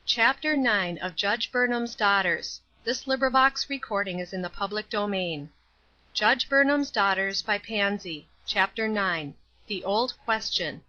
Chapter 9 of Judge Burnham's Daughters. Judge Burnham's Daughters by Pansy. Chapter 9. The Old Question.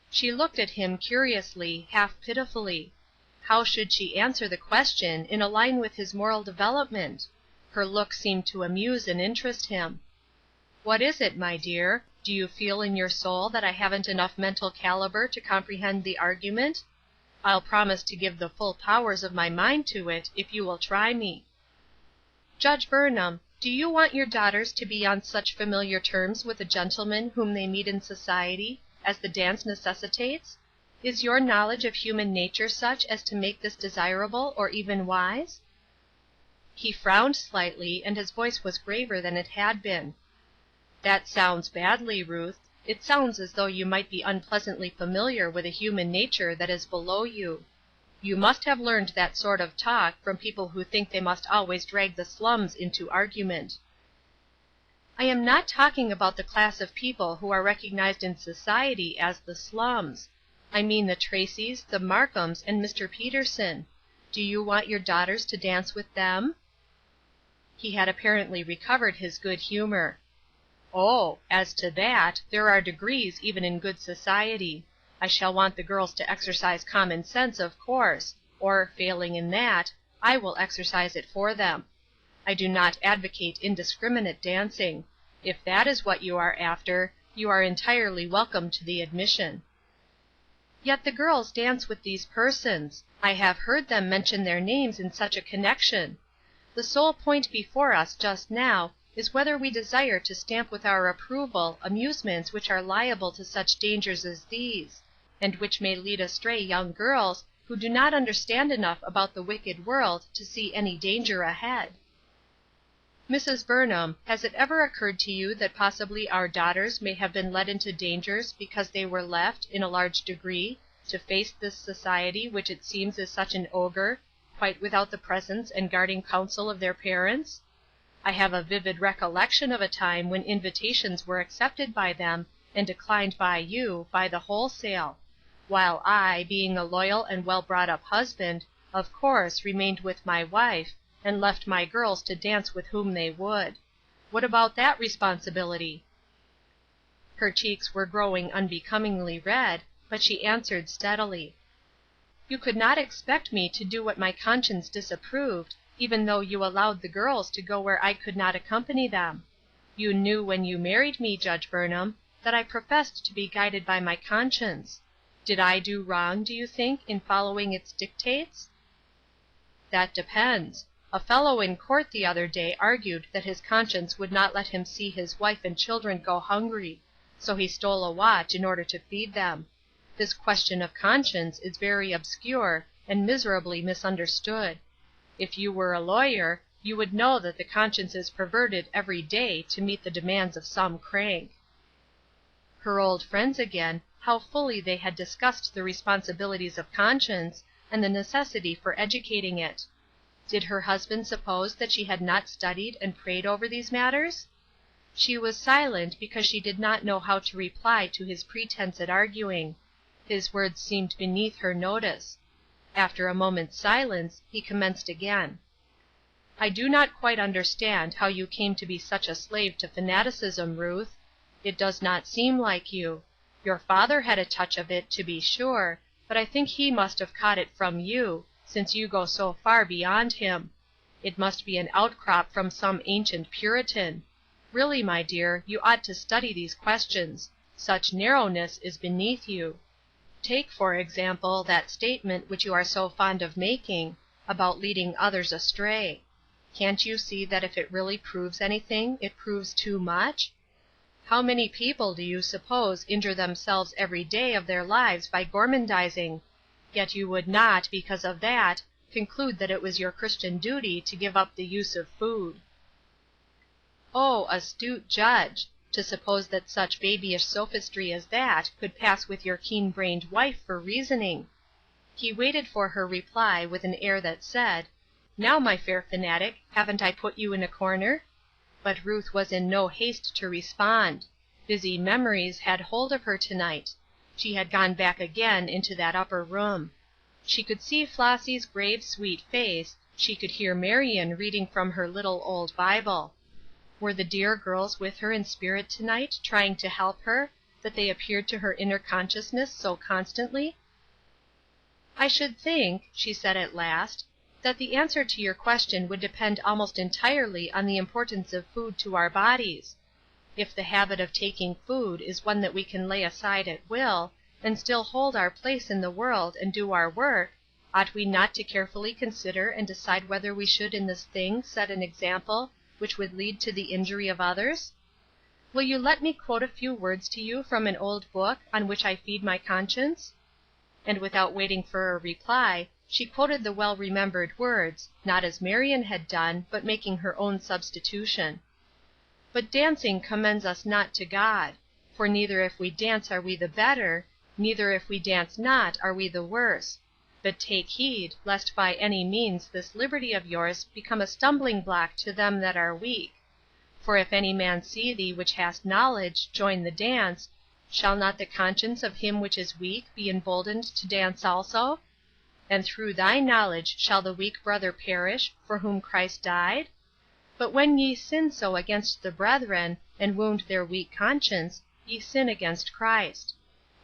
She looked at him curiously, half pitifully. How should she answer the question in a line with his moral development? Her look seemed to amuse and interest him. "What is it, my dear? Do you feel in your soul that I haven't enough mental caliber to comprehend the argument? I'll promise to give the full powers of my mind to it, if you will try me." "Judge Burnham, do you want your daughters to be on such familiar terms with the gentlemen whom they meet in society, as the dance necessitates? Is your knowledge of human nature such as to make this desirable or even wise?" He frowned slightly, and his voice was graver than it had been. "That sounds badly, Ruth. It sounds as though you might be unpleasantly familiar with a human nature that is below you. You must have learned that sort of talk from people who think they must always drag the slums into argument." "I am not talking about the class of people who are recognized in society as the slums. I mean the Tracys, the Markhams, and Mr. Peterson. Do you want your daughters to dance with them?" He had apparently recovered his good humor. "Oh, as to that, there are degrees even in good society. I shall want the girls to exercise common sense, of course, or, failing in that, I will exercise it for them. I do not advocate indiscriminate dancing. If that is what you are after, you are entirely welcome to the admission." "Yet the girls dance with these persons. I have heard them mention their names in such a connection. The sole point before us just now is whether we desire to stamp with our approval amusements which are liable to such dangers as these, and which may lead astray young girls who do not understand enough about the wicked world to see any danger ahead." "Mrs. Burnham, has it ever occurred to you that possibly our daughters may have been led into dangers because they were left, in a large degree, to face this society which it seems is such an ogre, quite without the presence and guarding counsel of their parents? I have a vivid recollection of a time when invitations were accepted by them, and declined by you, by the wholesale; while I, being a loyal and well brought up husband, of course remained with my wife, and left my girls to dance with whom they would. What about that responsibility?" Her cheeks were growing unbecomingly red, but she answered steadily: "You could not expect me to do what my conscience disapproved, even though you allowed the girls to go where I could not accompany them. You knew when you married me, Judge Burnham, that I professed to be guided by my conscience. Did I do wrong, do you think, in following its dictates?" "That depends. A fellow in court the other day argued that his conscience would not let him see his wife and children go hungry, so he stole a watch in order to feed them. This question of conscience is very obscure and miserably misunderstood. If you were a lawyer, you would know that the conscience is perverted every day to meet the demands of some crank." Her old friends again, how fully they had discussed the responsibilities of conscience, and the necessity for educating it. Did her husband suppose that she had not studied and prayed over these matters? She was silent because she did not know how to reply to his pretense at arguing. His words seemed beneath her notice. After a moment's silence, he commenced again: "I do not quite understand how you came to be such a slave to fanaticism, Ruth. It does not seem like you. Your father had a touch of it, to be sure, but I think he must have caught it from you, since you go so far beyond him. It must be an outcrop from some ancient Puritan. Really, my dear, you ought to study these questions. Such narrowness is beneath you. Take, for example, that statement which you are so fond of making, about leading others astray. Can't you see that if it really proves anything, it proves too much? How many people do you suppose injure themselves every day of their lives by gormandizing? Yet you would not, because of that, conclude that it was your Christian duty to give up the use of food." Oh, astute judge! To suppose that such babyish sophistry as that could pass with your keen-brained wife for reasoning! He waited for her reply with an air that said, "Now, my fair fanatic, haven't I put you in a corner?" But Ruth was in no haste to respond. Busy memories had hold of her to night. She had gone back again into that upper room. She could see Flossy's grave, sweet face, she could hear Marion reading from her little old Bible. Were the dear girls with her in spirit to night, trying to help her, that they appeared to her inner consciousness so constantly? "I should think," she said at last, "that the answer to your question would depend almost entirely on the importance of food to our bodies. If the habit of taking food is one that we can lay aside at will, and still hold our place in the world and do our work, ought we not to carefully consider and decide whether we should in this thing set an example which would lead to the injury of others? Will you let me quote a few words to you from an old book on which I feed my conscience?" And without waiting for a reply, she quoted the well-remembered words, not as Marion had done, but making her own substitution. "But dancing commends us not to God. For neither if we dance are we the better, neither if we dance not are we the worse. But take heed, lest by any means this liberty of yours become a stumbling block to them that are weak. For if any man see thee which hast knowledge join the dance, shall not the conscience of him which is weak be emboldened to dance also? And through thy knowledge shall the weak brother perish, for whom Christ died? But when ye sin so against the brethren, and wound their weak conscience, ye sin against Christ.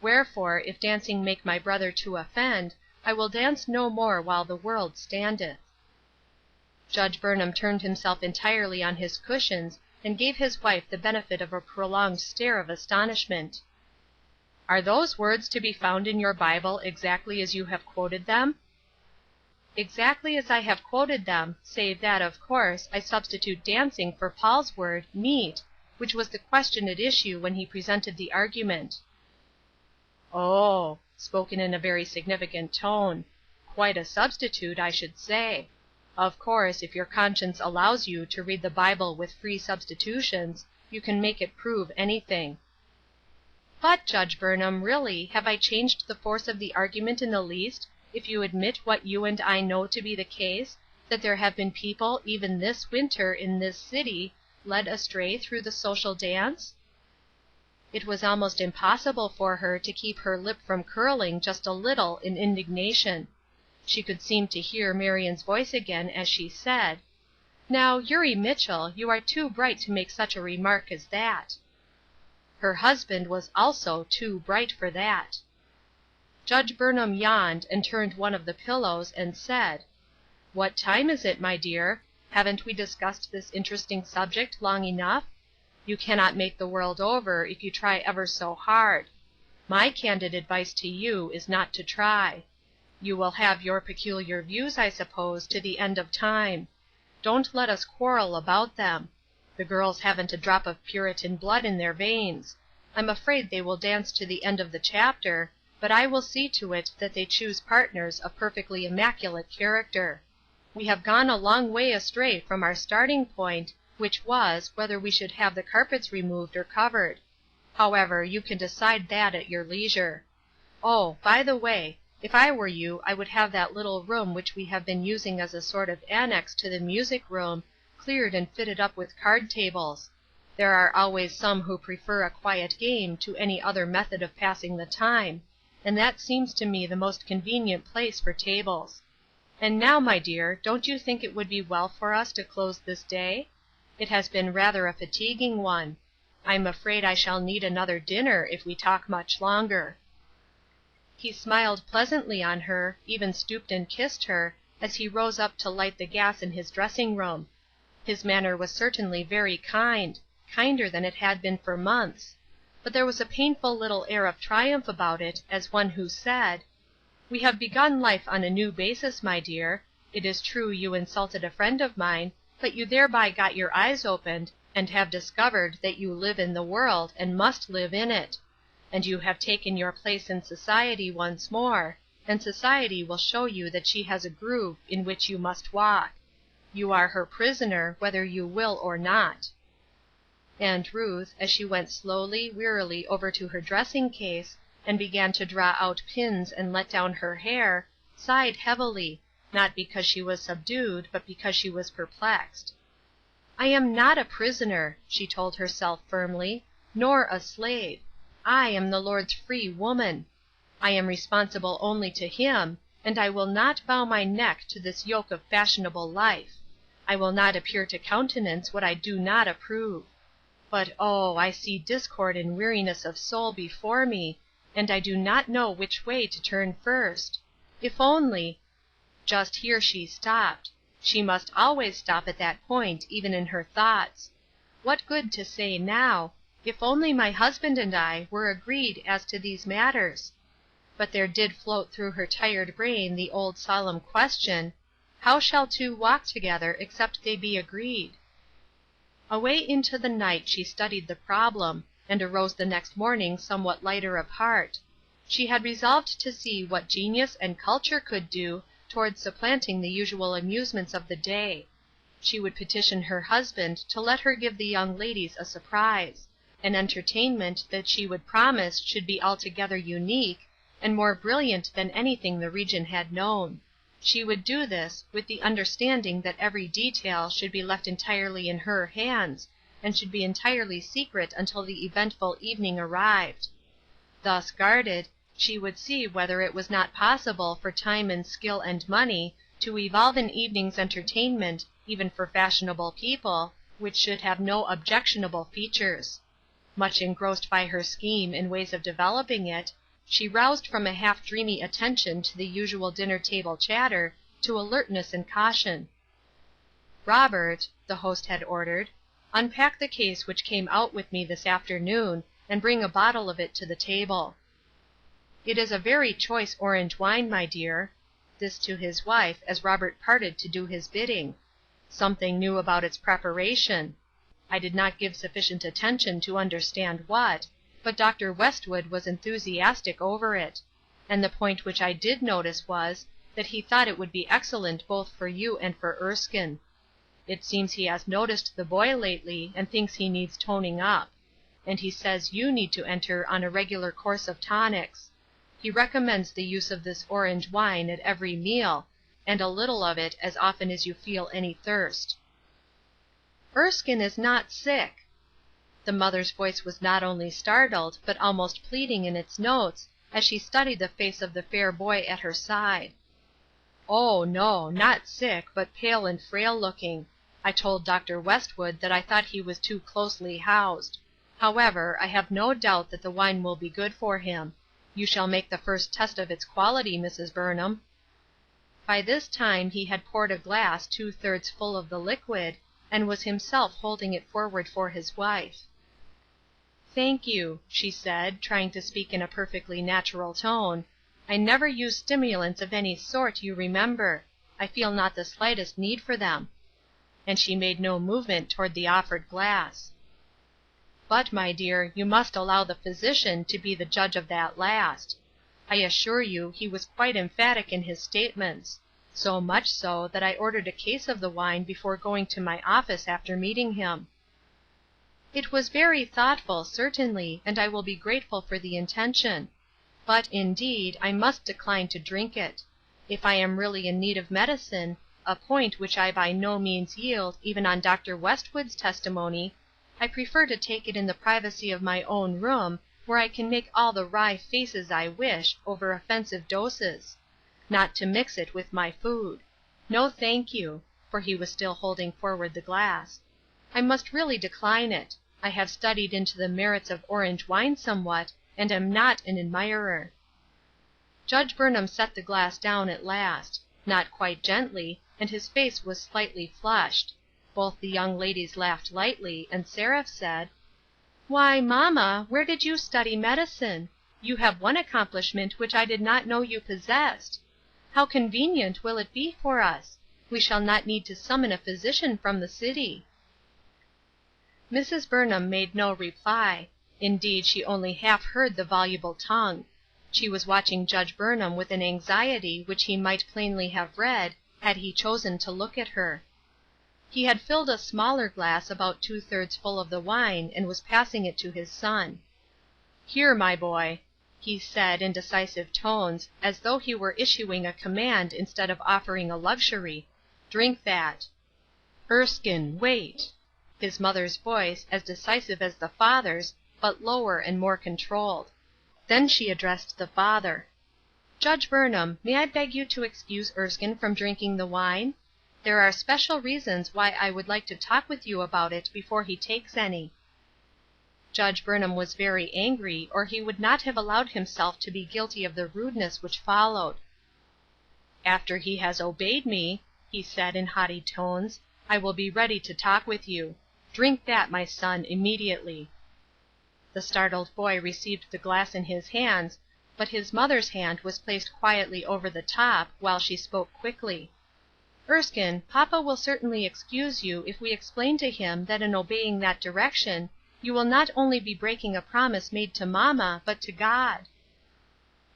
Wherefore, if dancing make my brother to offend, I will dance no more while the world standeth." Judge Burnham turned himself entirely on his cushions, and gave his wife the benefit of a prolonged stare of astonishment. "Are those words to be found in your Bible exactly as you have quoted them?" "Exactly as I have quoted them, save that, of course, I substitute dancing for Paul's word, meat, which was the question at issue when he presented the argument." "Oh," spoken in a very significant tone. "Quite a substitute, I should say. Of course, if your conscience allows you to read the Bible with free substitutions, you can make it prove anything." "But, Judge Burnham, really, have I changed the force of the argument in the least, if you admit what you and I know to be the case, that there have been people even this winter in this city led astray through the social dance?" It was almost impossible for her to keep her lip from curling just a little in indignation. She could seem to hear Marion's voice again as she said, "Now, Eurie Mitchell, you are too bright to make such a remark as that." Her husband was also too bright for that. Judge Burnham yawned, and turned one of the pillows, and said, "What time is it, my dear? Haven't we discussed this interesting subject long enough? You cannot make the world over if you try ever so hard. My candid advice to you is not to try. You will have your peculiar views, I suppose, to the end of time. Don't let us quarrel about them. The girls haven't a drop of Puritan blood in their veins. I'm afraid they will dance to the end of the chapter, but I will see to it that they choose partners of perfectly immaculate character. We have gone a long way astray from our starting point, which was, whether we should have the carpets removed or covered. However, you can decide that at your leisure. Oh, by the way, if I were you I would have that little room which we have been using as a sort of annex to the music room cleared and fitted up with card tables. There are always some who prefer a quiet game to any other method of passing the time, and that seems to me the most convenient place for tables. And now, my dear, don't you think it would be well for us to close this day? It has been rather a fatiguing one. I'm afraid I shall need another dinner if we talk much longer." He smiled pleasantly on her, even stooped and kissed her, as he rose up to light the gas in his dressing room. His manner was certainly very kind, kinder than it had been for months. But there was a painful little air of triumph about it, as one who said, "We have begun life on a new basis, my dear. It is true you insulted a friend of mine, but you thereby got your eyes opened, and have discovered that you live in the world, and must live in it. And you have taken your place in society once more, and society will show you that she has a groove in which you must walk. You are her prisoner, whether you will or not." And Ruth, as she went slowly, wearily over to her dressing case, and began to draw out pins and let down her hair, sighed heavily, not because she was subdued, but because she was perplexed. "I am not a prisoner," she told herself firmly, "nor a slave. I am the Lord's free woman. I am responsible only to him, and I will not bow my neck to this yoke of fashionable life. I will not appear to countenance what I do not approve. But oh, I see discord and weariness of soul before me, and I do not know which way to turn first. If only—" Just here she stopped. She must always stop at that point, even in her thoughts. What good to say now, "If only my husband and I were agreed as to these matters?" But there did float through her tired brain the old solemn question, "How shall two walk together except they be agreed?" Away into the night she studied the problem, and arose the next morning somewhat lighter of heart. She had resolved to see what genius and culture could do toward supplanting the usual amusements of the day. She would petition her husband to let her give the young ladies a surprise, an entertainment that she would promise should be altogether unique, and more brilliant than anything the region had known. She would do this, with the understanding that every detail should be left entirely in her hands, and should be entirely secret until the eventful evening arrived. Thus guarded, she would see whether it was not possible for time and skill and money to evolve an evening's entertainment, even for fashionable people, which should have no objectionable features. Much engrossed by her scheme and ways of developing it, she roused from a half-dreamy attention to the usual dinner-table chatter to alertness and caution. "Robert," the host had ordered, "unpack the case which came out with me this afternoon, and bring a bottle of it to the table. It is a very choice orange wine, my dear." This to his wife as Robert parted to do his bidding. "Something new about its preparation. I did not give sufficient attention to understand what, but Dr. Westwood was enthusiastic over it; and the point which I did notice was, that he thought it would be excellent both for you and for Erskine. It seems he has noticed the boy lately, and thinks he needs toning up; and he says you need to enter on a regular course of tonics. He recommends the use of this orange wine at every meal, and a little of it as often as you feel any thirst." "Erskine is not sick." The mother's voice was not only startled, but almost pleading in its notes, as she studied the face of the fair boy at her side. "Oh, no, not sick, but pale and frail looking. I told Dr. Westwood that I thought he was too closely housed. However, I have no doubt that the wine will be good for him. You shall make the first test of its quality, Mrs. Burnham." By this time he had poured a glass 2/3 full of the liquid, and was himself holding it forward for his wife. "Thank you," she said, trying to speak in a perfectly natural tone. "I never use stimulants of any sort, you remember. I feel not the slightest need for them." And she made no movement toward the offered glass. "But, my dear, you must allow the physician to be the judge of that last. I assure you he was quite emphatic in his statements; so much so that I ordered a case of the wine before going to my office after meeting him." "It was very thoughtful, certainly, and I will be grateful for the intention. But, indeed, I must decline to drink it. If I am really in need of medicine, a point which I by no means yield even on Dr. Westwood's testimony, I prefer to take it in the privacy of my own room, where I can make all the wry faces I wish over offensive doses. Not to mix it with my food. No, thank you," for he was still holding forward the glass. "I must really decline it. I have studied into the merits of orange wine somewhat, and am not an admirer." Judge Burnham set the glass down at last; not quite gently, and his face was slightly flushed. Both the young ladies laughed lightly, and Seraph said: "Why, mamma, where did you study medicine? You have one accomplishment which I did not know you possessed. How convenient will it be for us! We shall not need to summon a physician from the city." Mrs. Burnham made no reply. Indeed, she only half heard the voluble tongue. She was watching Judge Burnham with an anxiety which he might plainly have read, had he chosen to look at her. He had filled a smaller glass about 2/3 full of the wine, and was passing it to his son. "Here, my boy," he said, in decisive tones, as though he were issuing a command instead of offering a luxury, "drink that. Erskine, wait." His mother's voice, as decisive as the father's, but lower and more controlled. Then she addressed the father. Judge Burnham, may I beg you to excuse Erskine from drinking the wine? There are special reasons why I would like to talk with you about it before he takes any." Judge Burnham was very angry, or he would not have allowed himself to be guilty of the rudeness which followed. "After he has obeyed me," he said, in haughty tones, "I will be ready to talk with you. Drink that, my son, immediately." The startled boy received the glass in his hands, but his mother's hand was placed quietly over the top, while she spoke quickly. "Erskine, papa will certainly excuse you if we explain to him that in obeying that direction you will not only be breaking a promise made to mamma, but to God."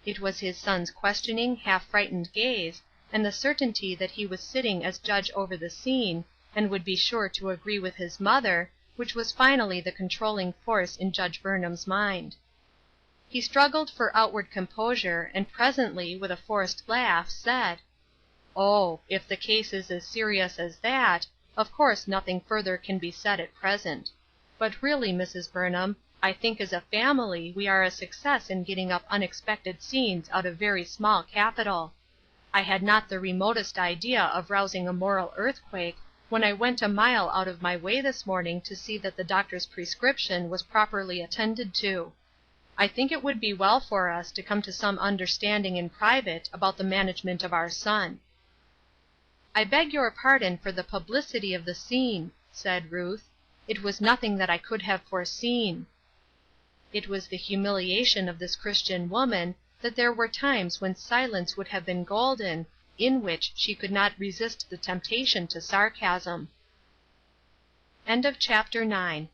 It was his son's questioning, half frightened gaze, and the certainty that he was sitting as judge over the scene, and would be sure to agree with his mother, which was finally the controlling force in Judge Burnham's mind. He struggled for outward composure, and presently, with a forced laugh, said, "Oh, if the case is as serious as that, of course nothing further can be said at present. But really, Mrs. Burnham, I think as a family we are a success in getting up unexpected scenes out of very small capital. I had not the remotest idea of rousing a moral earthquake when I went a mile out of my way this morning to see that the doctor's prescription was properly attended to. I think it would be well for us to come to some understanding in private about the management of our son." "I beg your pardon for the publicity of the scene," said Ruth. "It was nothing that I could have foreseen." It was the humiliation of this Christian woman that there were times when silence would have been golden, in which she could not resist the temptation to sarcasm. CHAPTER X.